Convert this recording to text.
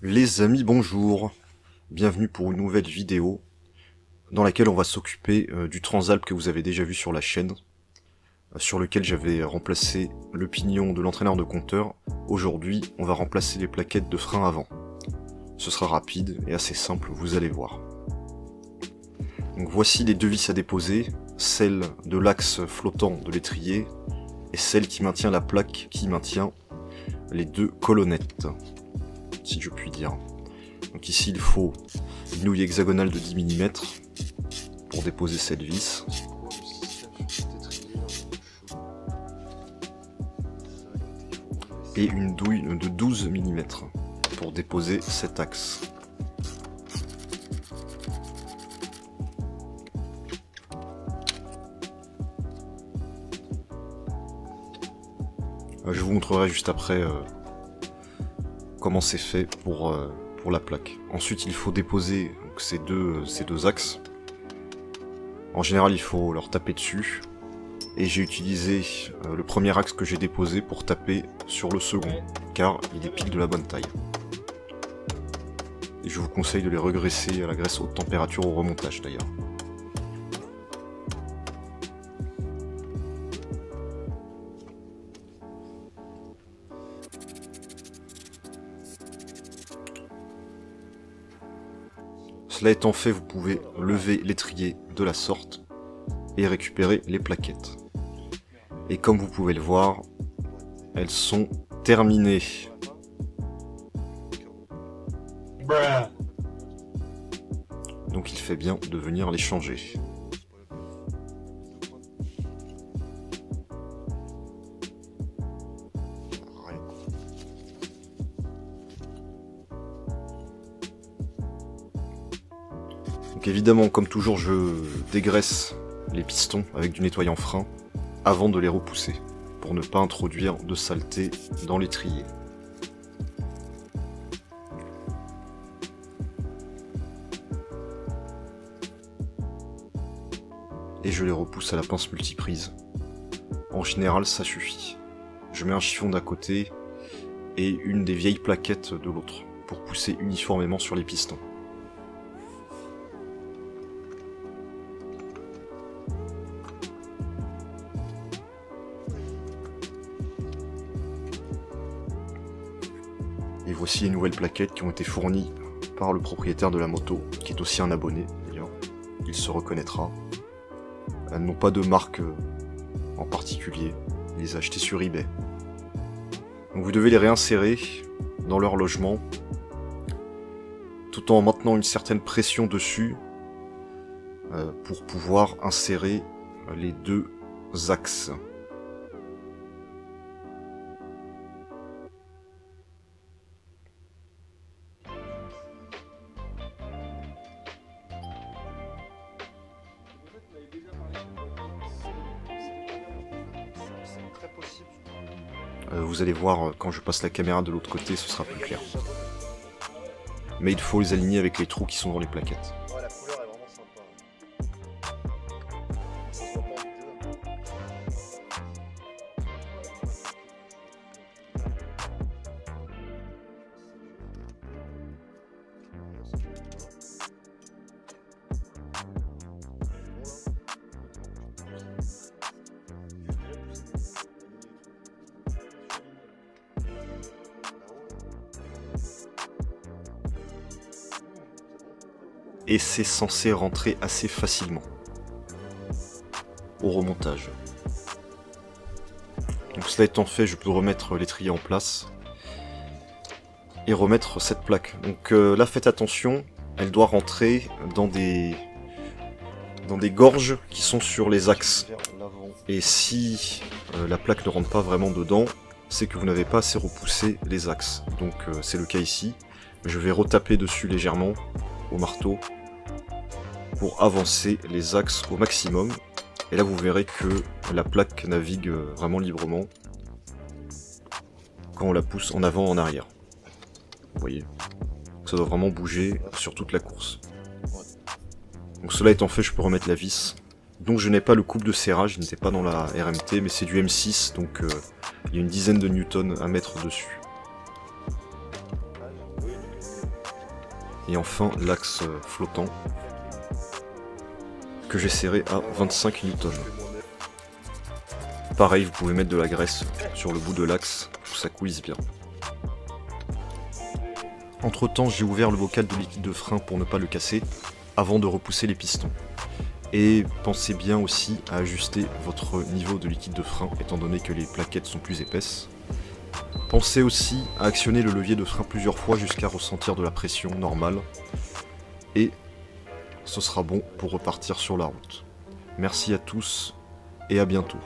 Les amis, bonjour. Bienvenue pour une nouvelle vidéo dans laquelle on va s'occuper du Transalp que vous avez déjà vu sur la chaîne, sur lequel j'avais remplacé le pignon de l'entraîneur de compteur. Aujourd'hui, on va remplacer les plaquettes de frein avant. Ce sera rapide et assez simple, vous allez voir. Donc voici les deux vis à déposer, celle de l'axe flottant de l'étrier et celle qui maintient la plaque qui maintient les deux colonnettes, si je puis dire. Donc ici il faut une nouille hexagonale de 10 mm pour déposer cette vis. Et une douille de 12 mm pour déposer cet axe. Je vous montrerai juste après comment c'est fait pour la plaque. Ensuite il faut déposer donc, ces deux axes. En général il faut leur taper dessus. Et j'ai utilisé le premier axe que j'ai déposé pour taper sur le second, car il est pile de la bonne taille. Et je vous conseille de les regraisser à la graisse haute température au remontage d'ailleurs. Cela étant fait, vous pouvez lever l'étrier de la sorte et récupérer les plaquettes. Et comme vous pouvez le voir, elles sont terminées. Donc il fait bien de venir les changer. Donc évidemment, comme toujours, je dégraisse les pistons avec du nettoyant frein avant de les repousser, pour ne pas introduire de saleté dans l'étrier. Et je les repousse à la pince multiprise. En général, ça suffit. Je mets un chiffon d'un côté et une des vieilles plaquettes de l'autre, pour pousser uniformément sur les pistons. Et voici les nouvelles plaquettes qui ont été fournies par le propriétaire de la moto, qui est aussi un abonné d'ailleurs, il se reconnaîtra. Elles n'ont pas de marque en particulier, il les a achetées sur eBay. Donc vous devez les réinsérer dans leur logement, tout en maintenant une certaine pression dessus, pour pouvoir insérer les deux axes. Vous allez voir quand je passe la caméra de l'autre côté, ce sera plus clair. Mais il faut les aligner avec les trous qui sont dans les plaquettes. Ouais, la couleur est vraiment sympa. Ça se voit pas en vidéo. Et c'est censé rentrer assez facilement au remontage. Donc cela étant fait, je peux remettre l'étrier en place et remettre cette plaque. Donc là, faites attention, elle doit rentrer dans des gorges qui sont sur les axes. Et si la plaque ne rentre pas vraiment dedans, c'est que vous n'avez pas assez repoussé les axes. Donc c'est le cas ici. Je vais retaper dessus légèrement au marteau pour avancer les axes au maximum. Et là vous verrez que la plaque navigue vraiment librement quand on la pousse en avant, en arrière. Vous voyez, ça doit vraiment bouger sur toute la course. Donc cela étant fait, je peux remettre la vis. Donc je n'ai pas le couple de serrage, il n'était pas dans la RMT, mais c'est du M6, donc il y a une dizaine de newtons à mettre dessus. Et enfin l'axe flottant que j'ai serré à 25 Newton. Pareil, vous pouvez mettre de la graisse sur le bout de l'axe pour que ça coulisse bien. Entre temps, j'ai ouvert le bocal de liquide de frein pour ne pas le casser avant de repousser les pistons. Et pensez bien aussi à ajuster votre niveau de liquide de frein étant donné que les plaquettes sont plus épaisses. Pensez aussi à actionner le levier de frein plusieurs fois jusqu'à ressentir de la pression normale. Et ce sera bon pour repartir sur la route. Merci à tous et à bientôt.